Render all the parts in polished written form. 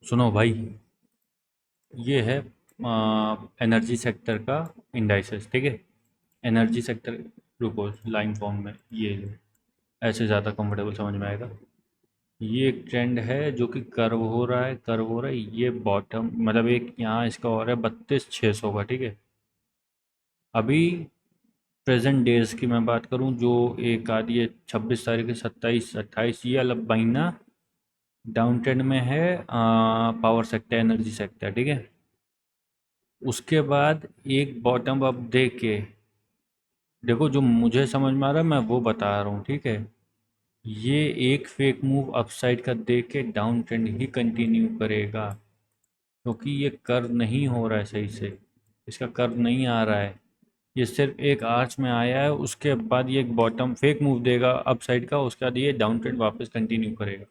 सुनो भाई, ये है एनर्जी सेक्टर का इंडाइसेस, ठीक है। एनर्जी सेक्टर, रुको लाइन फॉर्म में ये लो, ऐसे ज़्यादा कंफर्टेबल समझ में आएगा। ये एक ट्रेंड है जो कि कर्व हो रहा है, कर्व हो रहा है। ये बॉटम मतलब एक यहाँ इसका और है 32,600 का, ठीक है। अभी प्रेजेंट डेज की मैं बात करूँ, जो एक आदि है 26 तारीख है, 27, 28, ये अलग महीना डाउन ट्रेंड में है। पावर सेक्टर, एनर्जी सेक्टर, ठीक है। उसके बाद एक बॉटम अप दे के देखो, जो मुझे समझ में आ रहा है मैं वो बता रहा हूँ, ठीक है। ये एक फेक मूव अपसाइड का दे के डाउन ट्रेंड ही कंटिन्यू करेगा, क्योंकि ये कर्व नहीं हो रहा है सही से। इसका कर्व नहीं आ रहा है, ये सिर्फ एक आर्च में आया है। उसके बाद ये एक बॉटम फेक मूव देगा अपसाइड का, उसके बाद ये डाउन ट्रेंड वापस कंटिन्यू करेगा।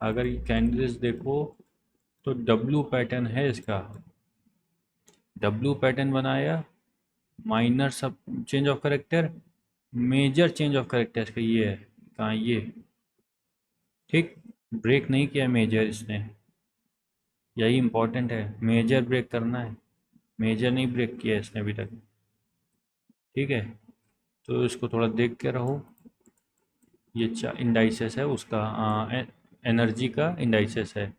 अगर ये कैंडल्स देखो तो डब्लू पैटर्न है इसका, डब्लू पैटर्न बनाया, minor sub change of character, major change of character इसका ये है। कहाँ ये, ठीक। ब्रेक नहीं किया मेजर इसने, यही इंपॉर्टेंट है, मेजर ब्रेक करना है। मेजर नहीं ब्रेक किया इसने अभी तक, ठीक है। तो इसको थोड़ा देख के रहो। ये इंडाइसेस है उसका, एनर्जी का इंडाइसेस है।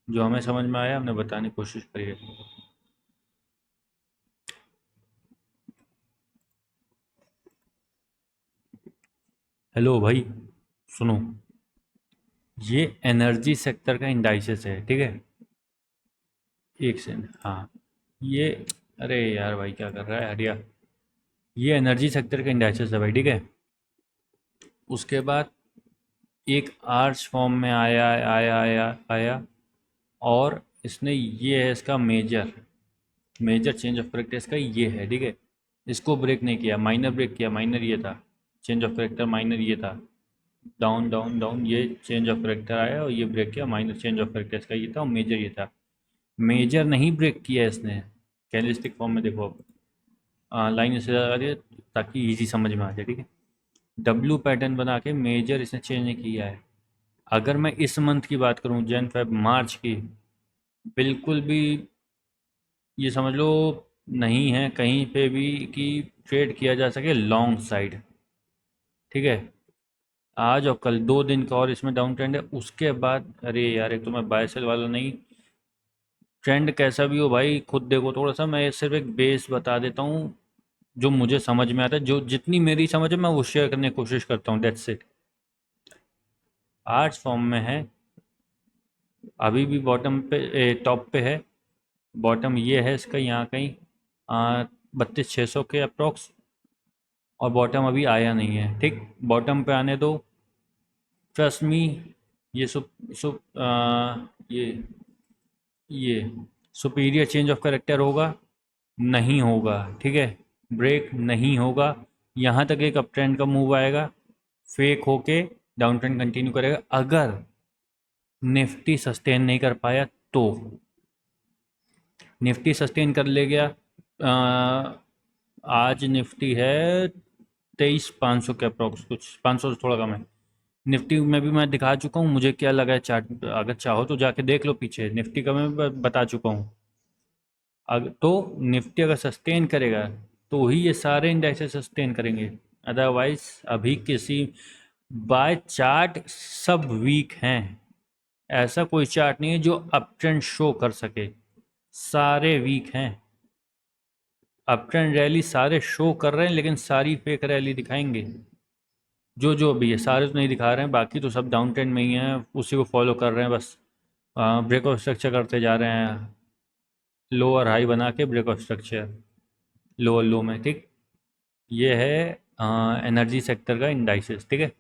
जो हमें समझ में आया हमने बताने की कोशिश करी है। हेलो भाई, सुनो। ये एनर्जी सेक्टर का इंडाइसेस है, ठीक है। एक सेकंड, हाँ। ये, अरे यार भाई क्या कर रहा है, हटिया। ये एनर्जी सेक्टर का इंडाइसेस है भाई, ठीक है। उसके बाद एक आर्च फॉर्म में आया आया आया आया, और इसने, ये है इसका major, major change of character इसका ये है, ठीक है। इसको ब्रेक नहीं किया, माइनर ब्रेक किया। माइनर ये था, चेंज ऑफ करेक्टर माइनर ये था। डाउन डाउन डाउन, ये चेंज ऑफ करेक्टर आया और ये ब्रेक किया। माइनर चेंज ऑफ करेक्टर इसका ये था और मेजर ये था। मेजर नहीं ब्रेक किया इसने। कैंडलस्टिक फॉर्म में देखो अब, लाइन इससे लगा दिया ताकि इजी समझ में आ जाए, ठीक है। डब्लू पैटर्न बना के मेजर इसने चेंज नहीं किया है। अगर मैं इस मंथ की बात करूं, जन फेब मार्च की, बिल्कुल भी ये समझ लो नहीं है कहीं पे भी कि ट्रेड किया जा सके लॉन्ग साइड, ठीक है। आज और कल 2 दिन का और इसमें डाउन ट्रेंड है। उसके बाद अरे यार, एक तो मैं बाय सेल वाला नहीं, ट्रेंड कैसा भी हो भाई खुद देखो थोड़ा सा। मैं सिर्फ एक बेस बता देता हूँ जो मुझे समझ में आता है, जो जितनी मेरी समझ है मैं वो शेयर करने की कोशिश करता हूँ, दैट्स इट। आर्ट्स फॉर्म में है, अभी भी बॉटम पे, टॉप पे है। बॉटम ये है इसका यहाँ कहीं 32,600 के अप्रोक्स, और बॉटम अभी आया नहीं है, ठीक। बॉटम पे आने दो, ट्रस्ट मी। ये सुप सुप ये सुपीरियर चेंज ऑफ करेक्टर होगा, नहीं होगा, ठीक है। ब्रेक नहीं होगा। यहाँ तक एक अप ट्रेंड का मूव आएगा, फेक होके डाउन ट्रेंड कंटिन्यू करेगा। अगर निफ्टी सस्टेन नहीं कर पाया तो, निफ्टी सस्टेन कर ले गया, आज निफ्टी है 23,500 के अप्रोक्स, कुछ 500 से थोड़ा कम है। निफ्टी में भी मैं दिखा चुका हूँ मुझे क्या लगा है चार्ट, अगर चाहो तो जाके देख लो पीछे, निफ्टी का मैं बता चुका हूँ। अगर तो निफ्टी अगर सस्टेन करेगा तो ही ये सारे इंडेक्सेस सस्टेन करेंगे, अदरवाइज अभी किसी, बाय चार्ट सब वीक हैं। ऐसा कोई चार्ट नहीं है जो अप ट्रेंड शो कर सके, सारे वीक हैं। अप ट्रेंड रैली सारे शो कर रहे हैं, लेकिन सारी फेक रैली दिखाएंगे। जो जो भी है सारे तो नहीं दिखा रहे हैं, बाकी तो सब डाउन ट्रेंड में ही हैं, उसी को फॉलो कर रहे हैं बस। ब्रेक ऑफ स्ट्रक्चर करते जा रहे हैं, लोअर हाई बना के break of structure, lower low में, ठीक। ये है एनर्जी सेक्टर का इंडाइसेस, ठीक है।